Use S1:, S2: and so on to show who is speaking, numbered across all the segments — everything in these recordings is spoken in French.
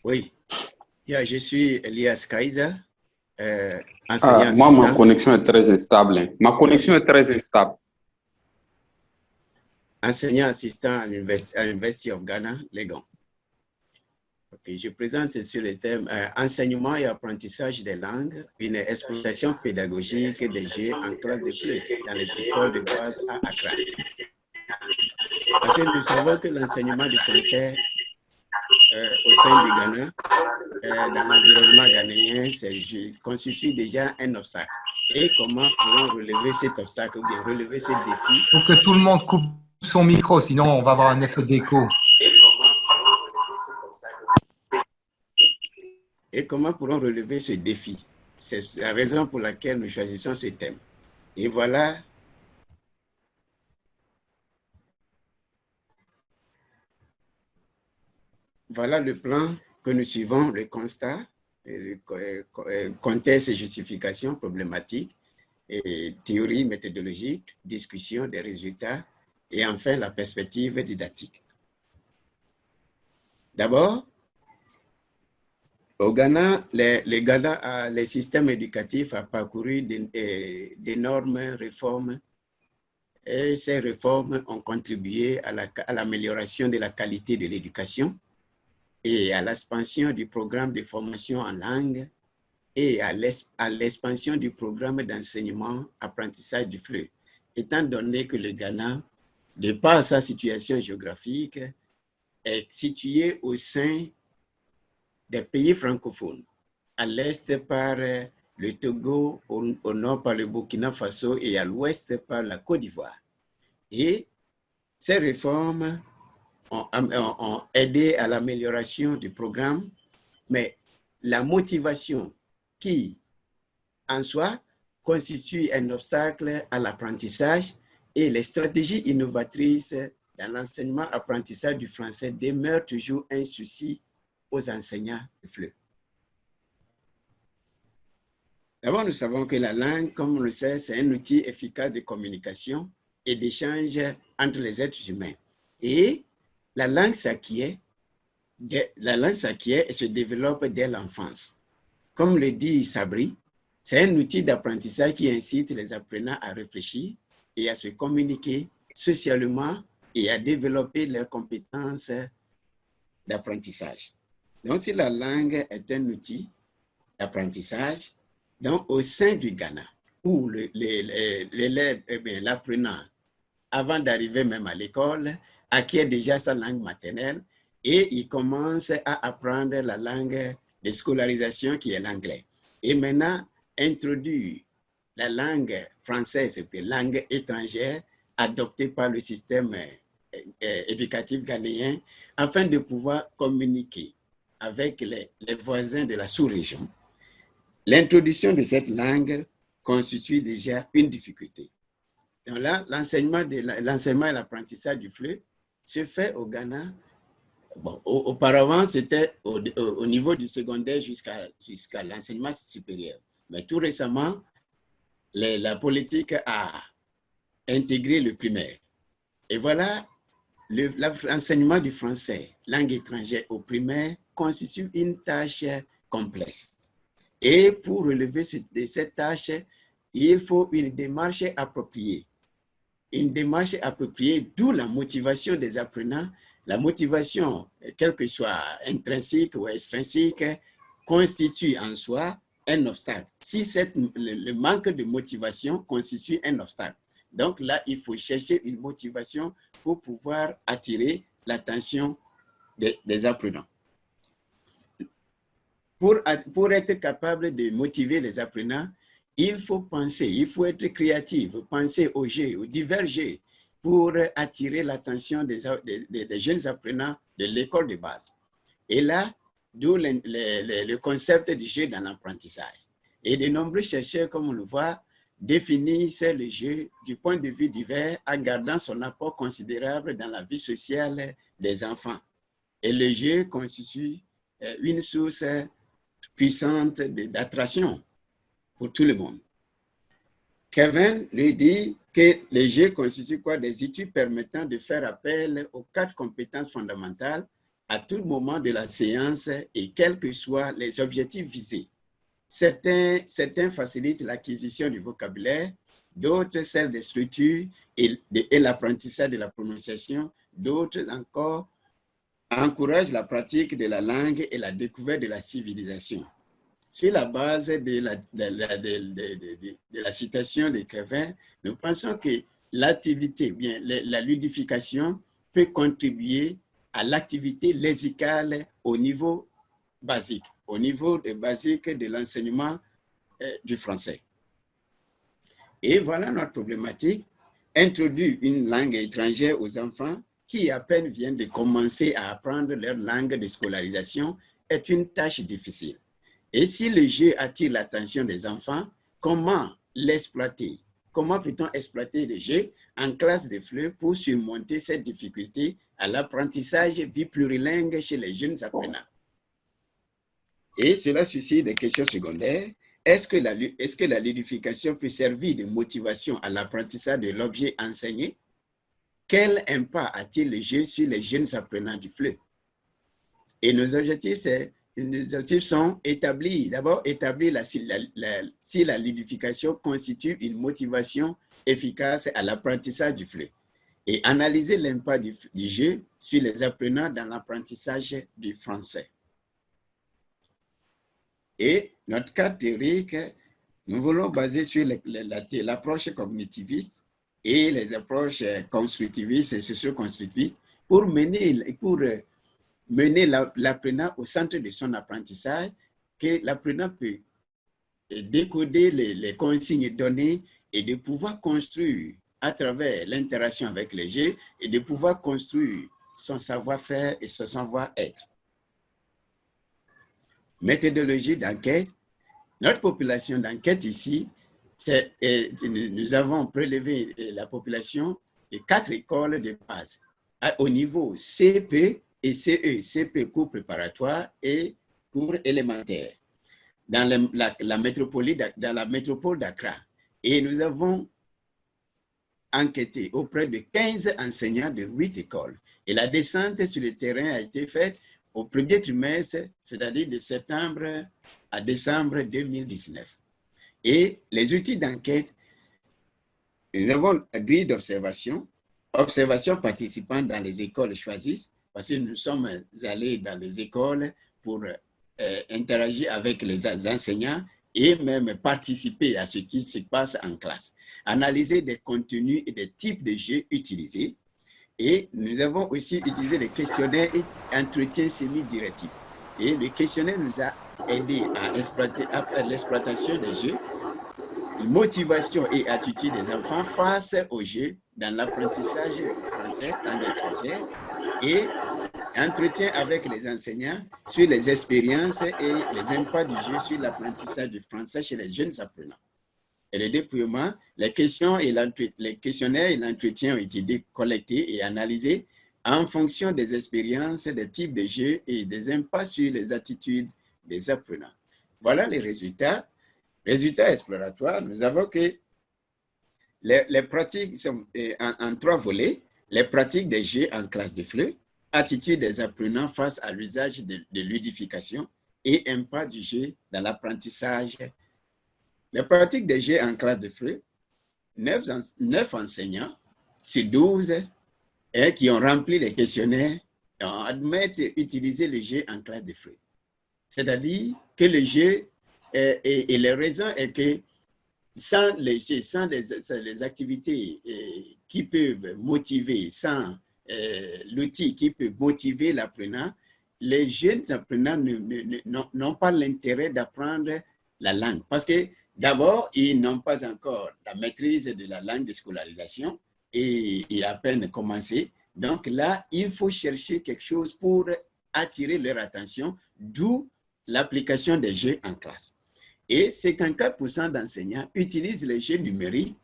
S1: Oui, je suis Elias Kaiser,
S2: Ah,
S1: enseignant
S2: moi, ma
S1: assistant,
S2: connexion est très instable, hein. Ma connexion est très instable.
S1: à l'University of Ghana, Legon. Okay, je présente sur le thème enseignement et apprentissage des langues, une exploitation pédagogique des jeux en classe de FLE dans les écoles de base à Accra. Parce que nous savons que l'enseignement du français au sein du Ghana, dans l'environnement ghanéen, constitue déjà un obstacle. Et comment pourrons relever cet obstacle ou bien relever ce défi?
S3: Il faut que tout le monde coupe son micro, sinon on va avoir un effet d'écho.
S1: Et comment pourrons relever ce défi? C'est la raison pour laquelle nous choisissons ce thème. Et voilà le plan que nous suivons, le constat, contexte et justification problématique, et théorie méthodologique, discussion des résultats, et enfin la perspective didactique. D'abord, au Ghana, les systèmes éducatifs ont parcouru d'énormes réformes et ces réformes ont contribué à l'amélioration de la qualité de l'éducation et à l'expansion du programme de formation en langue et à l'expansion du programme d'enseignement-apprentissage du FLE, étant donné que le Ghana, de par sa situation géographique, est situé au sein des pays francophones, à l'est par le Togo, au nord par le Burkina Faso et à l'ouest par la Côte d'Ivoire. Et ces réformes ont aidé à l'amélioration du programme, mais la motivation qui, en soi, constitue un obstacle à l'apprentissage et les stratégies innovatrices dans l'enseignement-apprentissage du français demeurent toujours un souci aux enseignants de FLE. D'abord, nous savons que la langue, comme on le sait, c'est un outil efficace de communication et d'échange entre les êtres humains. Et la langue s'acquiert et se développe dès l'enfance. Comme le dit Sabri, c'est un outil d'apprentissage qui incite les apprenants à réfléchir et à se communiquer socialement et à développer leurs compétences d'apprentissage. Donc, si la langue est un outil d'apprentissage, donc au sein du Ghana, où l'élève, l'apprenant, avant d'arriver même à l'école, acquiert déjà sa langue maternelle et il commence à apprendre la langue de scolarisation qui est l'anglais. Et maintenant, introduire la langue française, langue étrangère, adoptée par le système éducatif ghanéen, afin de pouvoir communiquer avec les voisins de la sous-région. L'introduction de cette langue constitue déjà une difficulté. Donc là, l'enseignement et l'apprentissage du FLE se fait au Ghana. Bon, auparavant, c'était au niveau du secondaire jusqu'à l'enseignement supérieur. Mais tout récemment, la politique a intégré le primaire. Et voilà, l'enseignement du français, langue étrangère au primaire, constitue une tâche complexe. Et pour relever cette tâche, il faut une démarche appropriée. Une démarche appropriée, d'où la motivation des apprenants. La motivation, quelle que soit intrinsèque ou extrinsèque, constitue en soi un obstacle. Si le manque de motivation constitue un obstacle, donc là, il faut chercher une motivation pour pouvoir attirer l'attention des apprenants. Pour être capable de motiver les apprenants, il faut penser, il faut être créatif, penser aux jeux, aux divers jeux, pour attirer l'attention des jeunes apprenants de l'école de base. Et là, d'où le concept du jeu dans l'apprentissage. Et de nombreux chercheurs, comme on le voit, définissent le jeu du point de vue divers en gardant son apport considérable dans la vie sociale des enfants. Et le jeu constitue une source puissante d'attraction pour tout le monde. Kevin lui dit que les jeux constituent des outils permettant de faire appel aux 4 compétences fondamentales à tout moment de la séance et quels que soient les objectifs visés. Certains facilitent l'acquisition du vocabulaire, d'autres celle des structures et l'apprentissage de la prononciation, d'autres encore encouragent la pratique de la langue et la découverte de la civilisation. Sur la base de la citation d'écrivain, nous pensons que l'activité, bien la ludification peut contribuer à l'activité lexicale au niveau basique de l'enseignement du français. Et voilà notre problématique. Introduire une langue étrangère aux enfants qui à peine viennent de commencer à apprendre leur langue de scolarisation est une tâche difficile. Et si le jeu attire l'attention des enfants, comment l'exploiter? Comment peut-on exploiter le jeu en classe de FLE pour surmonter cette difficulté à l'apprentissage biplurilingue chez les jeunes apprenants? Et cela suscite des questions secondaires. Est-ce que la ludification peut servir de motivation à l'apprentissage de l'objet enseigné? Quel impact a-t-il le jeu sur les jeunes apprenants du FLE? Et nos objectifs sont établis. D'abord, établir si la ludification constitue une motivation efficace à l'apprentissage du FLE et analyser l'impact du jeu sur les apprenants dans l'apprentissage du français. Et notre cadre théorique, nous voulons baser sur l'approche cognitiviste et les approches constructivistes et socio-constructivistes pour mener l'apprenant au centre de son apprentissage, que l'apprenant peut décoder les consignes données et de pouvoir construire à travers l'interaction avec les jeux et de pouvoir construire son savoir-faire et son savoir-être. Méthodologie d'enquête. Notre population d'enquête ici, nous avons prélevé la population de 4 écoles de base au niveau CP et CE, CP cours préparatoire et cours élémentaire, dans la métropole d'Accra. Et nous avons enquêté auprès de 15 enseignants de 8 écoles. Et la descente sur le terrain a été faite au premier trimestre, c'est-à-dire de septembre à décembre 2019. Et les outils d'enquête, nous avons la grille d'observation, observation participant dans les écoles choisies, parce que nous sommes allés dans les écoles pour interagir avec les enseignants et même participer à ce qui se passe en classe. Analyser des contenus et des types de jeux utilisés. Et nous avons aussi utilisé les questionnaires et entretiens semi-directifs. Et le questionnaire nous a aidé à faire l'exploitation des jeux, motivation et attitude des enfants face aux jeux dans l'apprentissage français langue étrangère et entretien avec les enseignants sur les expériences et les impacts du jeu sur l'apprentissage du français chez les jeunes apprenants. Et le déploiement, les questionnaires et l'entretien ont été collectés et analysés en fonction des expériences, des types de jeux et des impacts sur les attitudes des apprenants. Voilà les résultats. Résultats exploratoires, nous avons que les pratiques sont en 3 volets. Les pratiques des jeux en classe de FLE, attitude des apprenants face à l'usage de ludification et impact du jeu dans l'apprentissage. Les pratiques des jeux en classe de FLE, 9 enseignants sur 12 qui ont rempli les questionnaires admettent utiliser le jeu en classe de FLE. C'est-à-dire que le jeu, et les raisons est que sans les jeux, sans les activités qui peuvent motiver, sans l'outil qui peut motiver l'apprenant, les jeunes apprenants n'ont pas l'intérêt d'apprendre la langue. Parce que d'abord, ils n'ont pas encore la maîtrise de la langue de scolarisation et à peine commencé. Donc là, il faut chercher quelque chose pour attirer leur attention, d'où l'application des jeux en classe. Et 54% d'enseignants utilisent les jeux numériques,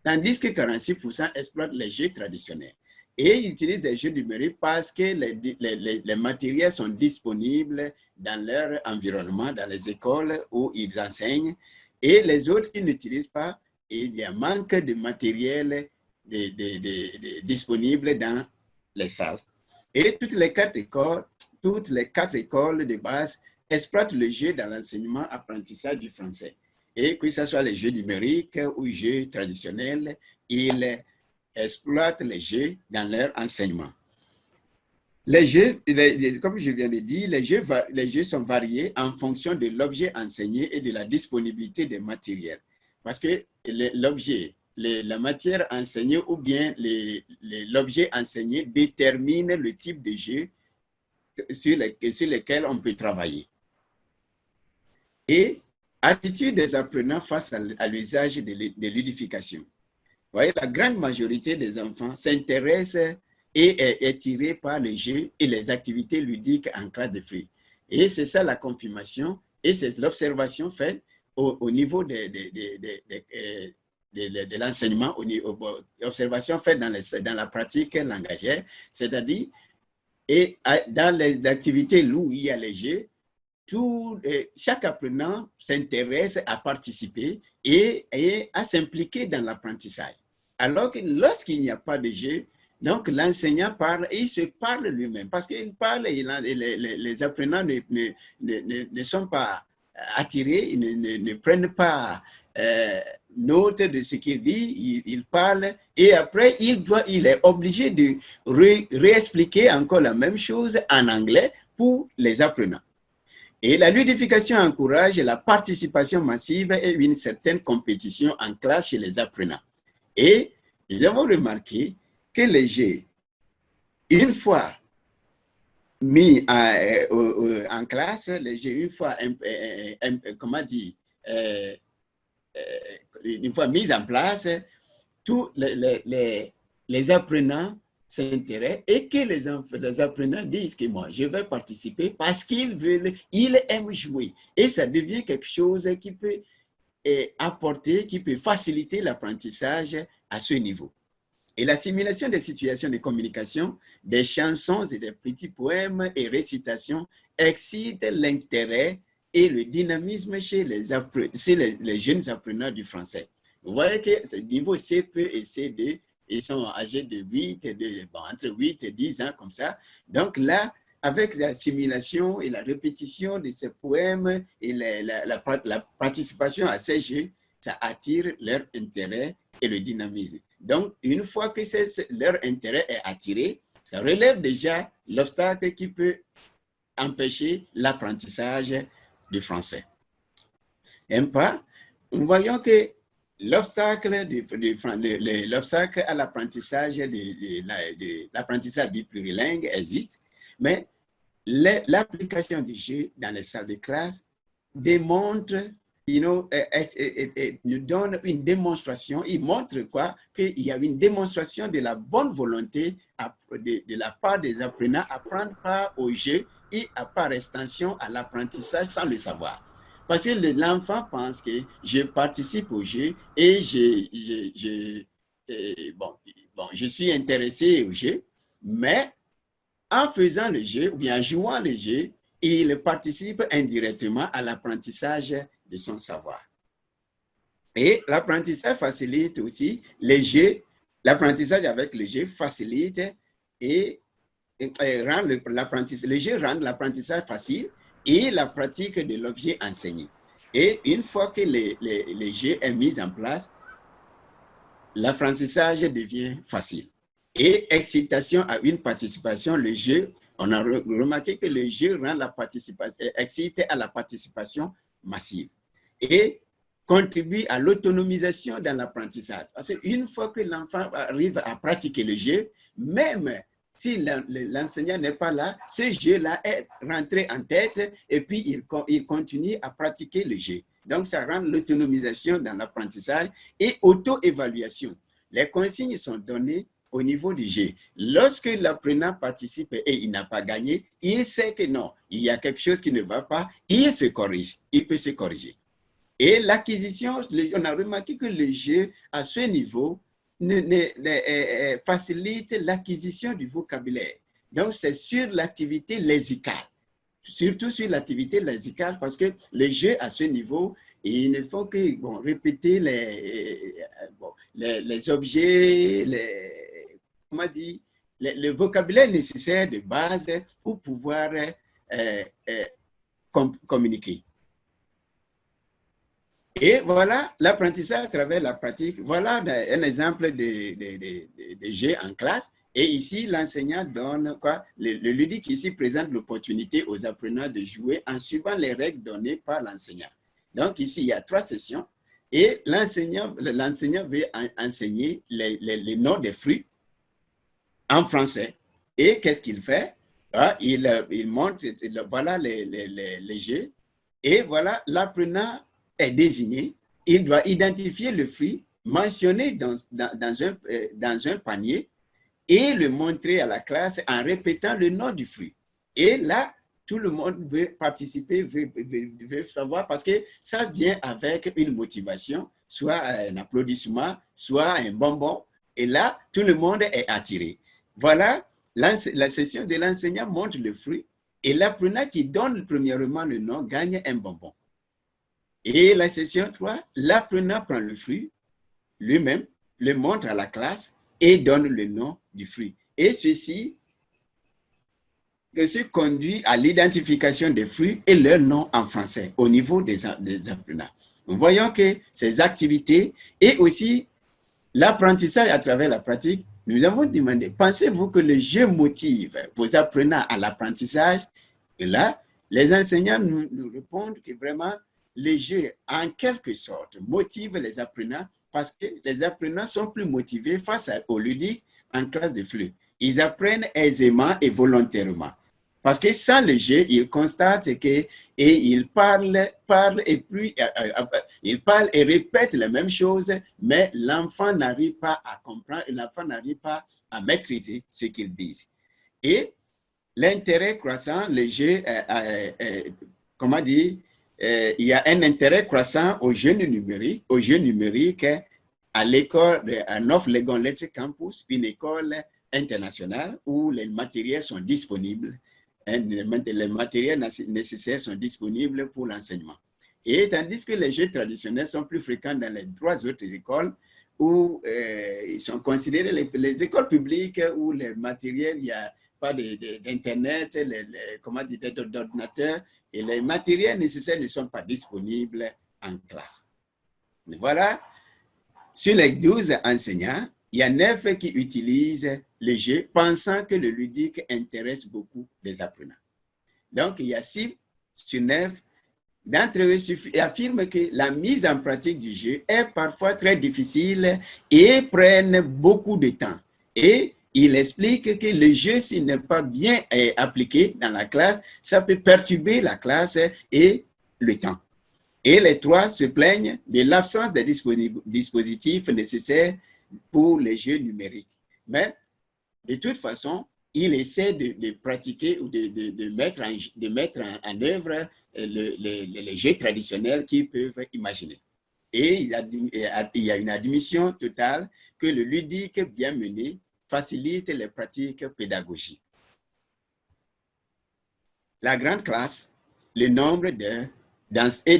S1: tandis que 46% exploitent les jeux traditionnels. Et ils utilisent les jeux numériques parce que les matériels sont disponibles dans leur environnement, dans les écoles où ils enseignent. Et les autres qui n'utilisent pas, il y a un manque de matériel disponible dans les salles. Et toutes les quatre écoles de base exploitent le jeu dans l'enseignement-apprentissage du français. Et que ce soit les jeux numériques ou les jeux traditionnels, ils exploitent les jeux dans leur enseignement. Les jeux, comme je viens de dire, les jeux sont variés en fonction de l'objet enseigné et de la disponibilité des matériels. Parce que l'objet, la matière enseignée ou bien l'objet enseigné détermine le type de jeu sur lesquels on peut travailler. Et attitude des apprenants face à l'usage de l'édification. Vous voyez, la grande majorité des enfants s'intéressent et est tirée par les jeux et les activités ludiques en classe de fruits. Et c'est ça la confirmation et c'est l'observation faite au niveau de l'enseignement, l'observation faite dans la pratique langagière, c'est-à-dire et dans les activités où il y a les jeux, chaque apprenant s'intéresse à participer et à s'impliquer dans l'apprentissage. Alors que lorsqu'il n'y a pas de jeu, donc l'enseignant parle et il se parle lui-même parce qu'il parle et les apprenants ne sont pas attirés, ils ne prennent pas note de ce qu'il dit, il parle et après il est obligé de réexpliquer encore la même chose en anglais pour les apprenants. Et la ludification encourage la participation massive et une certaine compétition en classe chez les apprenants. Et nous avons remarqué que les jeux, une fois mis en classe, les jeux, une fois, une fois mis en place, tous les apprenants s'intéressent et que les apprenants disent que moi, je vais participer parce ils aiment jouer. Et ça devient quelque chose qui peut apporter, qui peut faciliter l'apprentissage à ce niveau. Et la simulation des situations de communication, des chansons et des petits poèmes et récitations excite l'intérêt et le dynamisme chez les jeunes apprenants du français. Vous voyez que ce niveau CP et CD, ils sont âgés de 8 entre 8 et 10 ans comme ça. Donc là, avec la simulation et la répétition de ces poèmes et la participation à ces jeux, ça attire leur intérêt et le dynamisme. Donc, une fois que leur intérêt est attiré, ça relève déjà l'obstacle qui peut empêcher l'apprentissage du français. Nous voyons que l'obstacle à l'apprentissage de l'apprentissage biplurilingue existe, mais l'application du jeu dans les salles de classe démontre, nous donne une démonstration, il montre quoi? Qu'il y a une démonstration de la bonne volonté de la part des apprenants à prendre part au jeu et à par extension à l'apprentissage sans le savoir. Parce que l'enfant pense que je participe au jeu et je suis intéressé au jeu, mais en faisant le jeu ou bien en jouant le jeu, il participe indirectement à l'apprentissage de son savoir. Et l'apprentissage facilite aussi les jeux, l'apprentissage avec le jeu facilite et rend les jeux rendent l'apprentissage facile et la pratique de l'objet enseigné. Et une fois que les jeux est mis en place, l'apprentissage devient facile. Et excitation à une participation, le jeu, on a remarqué que le jeu rend la participation, excite à la participation massive et contribue à l'autonomisation dans l'apprentissage. Parce qu'une fois que l'enfant arrive à pratiquer le jeu, même si l'enseignant n'est pas là, ce jeu-là est rentré en tête et puis il continue à pratiquer le jeu. Donc, ça rend l'autonomisation dans l'apprentissage et auto-évaluation. Les consignes sont données au niveau du jeu. Lorsque l'apprenant participe et il n'a pas gagné, il sait que non, il y a quelque chose qui ne va pas, il se corrige, il peut se corriger. Et l'acquisition, on a remarqué que le jeu à ce niveau facilite l'acquisition du vocabulaire. Donc, c'est sur l'activité lexicale, surtout sur l'activité lexicale, parce que les jeux à ce niveau, ils ne font que répéter les objets, le vocabulaire nécessaire de base pour pouvoir communiquer. Et voilà l'apprentissage à travers la pratique. Voilà un exemple de jeu en classe. Et ici, l'enseignant donne quoi? Le ludique ici présente l'opportunité aux apprenants de jouer en suivant les règles données par l'enseignant. Donc ici, il y a 3 sessions et l'enseignant veut enseigner les noms des fruits en français. Et qu'est-ce qu'il fait? Il montre, voilà les jeux. Et voilà, l'apprenant est désigné. Il doit identifier le fruit mentionné dans un panier et le montrer à la classe en répétant le nom du fruit. Et là, tout le monde veut participer, veut savoir, parce que ça vient avec une motivation, soit un applaudissement, soit un bonbon. Et là, tout le monde est attiré. Voilà, la session de l'enseignant montre le fruit et l'apprenant qui donne premièrement le nom gagne un bonbon. Et la session 3, l'apprenant prend le fruit lui-même, le montre à la classe et donne le nom du fruit. Et ceci conduit à l'identification des fruits et leur nom en français au niveau des apprenants. Nous voyons que ces activités et aussi l'apprentissage à travers la pratique, nous avons demandé, pensez-vous que le jeu motive vos apprenants à l'apprentissage? Et là, les enseignants nous répondent que vraiment, le jeu, en quelque sorte, motive les apprenants parce que les apprenants sont plus motivés face au ludique en classe de FLE. Ils apprennent aisément et volontairement. Parce que sans le jeu, ils constatent que ils parlent et puis ils parlent et répètent les mêmes choses, mais l'enfant n'arrive pas à comprendre, l'enfant n'arrive pas à maîtriser ce qu'ils disent. Et l'intérêt croissant, le jeu, comment dire, il y a un intérêt croissant aux jeux numériques à l'école, à North-Legon Electric Campus, une école internationale où les matériels sont disponibles. Les matériels nécessaires sont disponibles pour l'enseignement. Et tandis que les jeux traditionnels sont plus fréquents dans les 3 autres écoles où ils sont considérés les écoles publiques où les matériels, il n'y a pas d'Internet, comment dire, d'ordinateur, et les matériels nécessaires ne sont pas disponibles en classe. Voilà, sur les 12 enseignants, il y a 9 qui utilisent le jeu, pensant que le ludique intéresse beaucoup les apprenants. Donc, il y a 6 sur 9 d'entre eux affirment que la mise en pratique du jeu est parfois très difficile et prenne beaucoup de temps. Et il explique que le jeu, s'il n'est pas bien appliqué dans la classe, ça peut perturber la classe et le temps. Et les 3 se plaignent de l'absence des dispositifs nécessaires pour les jeux numériques. Mais de toute façon, il essaie de pratiquer ou de mettre en œuvre les jeux traditionnels qu'ils peuvent imaginer. Et il y a une admission totale que le ludique bien mené facilite les pratiques pédagogiques. La grande classe, le nombre d'heures, et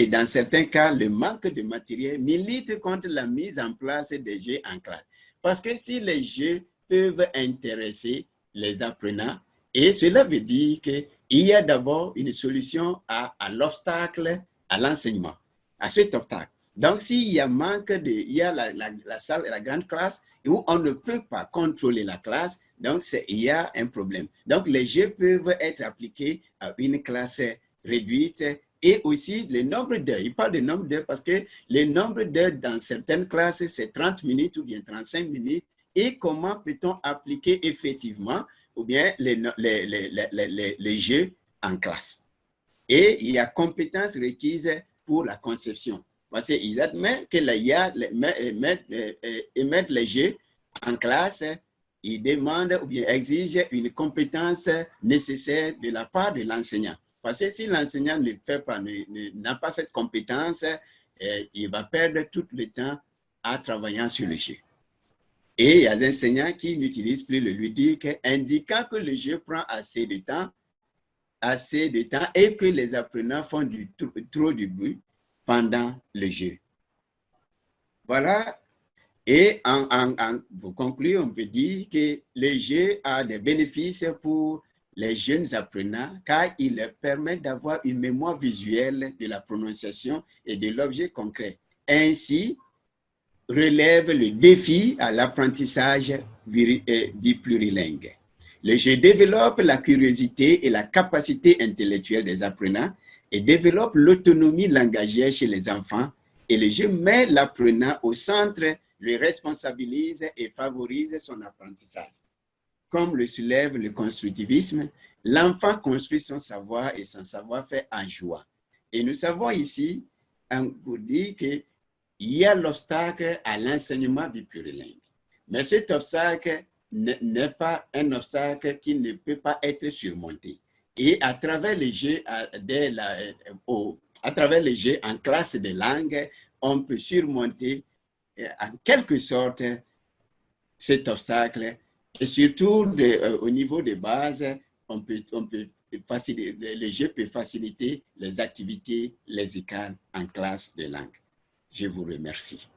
S1: dans certains cas, le manque de matériel milite contre la mise en place des jeux en classe. Parce que si les jeux peuvent intéresser les apprenants, et cela veut dire qu'il y a d'abord une solution à l'obstacle à l'enseignement, à cet obstacle. Donc, s'il y a il y a la salle, la grande classe, où on ne peut pas contrôler la classe, donc il y a un problème. Donc, les jeux peuvent être appliqués à une classe réduite et aussi le nombre d'heures. Il parle de nombre d'heures parce que le nombre d'heures dans certaines classes, c'est 30 minutes ou bien 35 minutes. Et comment peut-on appliquer effectivement ou bien les jeux en classe? Et il y a compétences requises pour la conception. Parce qu'ils admettent que mettre les jeux en classe, ils demandent ou bien exigent une compétence nécessaire de la part de l'enseignant. Parce que si l'enseignant ne fait pas, n'a pas cette compétence, il va perdre tout le temps en travaillant sur le jeu. Et il y a des enseignants qui n'utilisent plus le ludique, indiquant que le jeu prend assez de temps et que les apprenants font trop de bruit pendant le jeu. Voilà Et pour conclure, on peut dire que le jeu a des bénéfices pour les jeunes apprenants car il leur permet d'avoir une mémoire visuelle de la prononciation et de l'objet concret. Ainsi, relève le défi à l'apprentissage plurilingue. Le jeu développe la curiosité et la capacité intellectuelle des apprenants et développe l'autonomie langagière chez les enfants. Et le jeu met l'apprenant au centre, le responsabilise et favorise son apprentissage. Comme le soulève le constructivisme, l'enfant construit son savoir et son savoir-faire en joie. Et nous savons ici, pour dire qu'il y a l'obstacle à l'enseignement biplurilingue. Mais cet obstacle n'est pas un obstacle qui ne peut pas être surmonté. Et à travers les jeux, en classe de langue, on peut surmonter en quelque sorte cet obstacle. Et surtout, au niveau de base, le jeu peut faciliter les activités lexicales en classe de langue. Je vous remercie.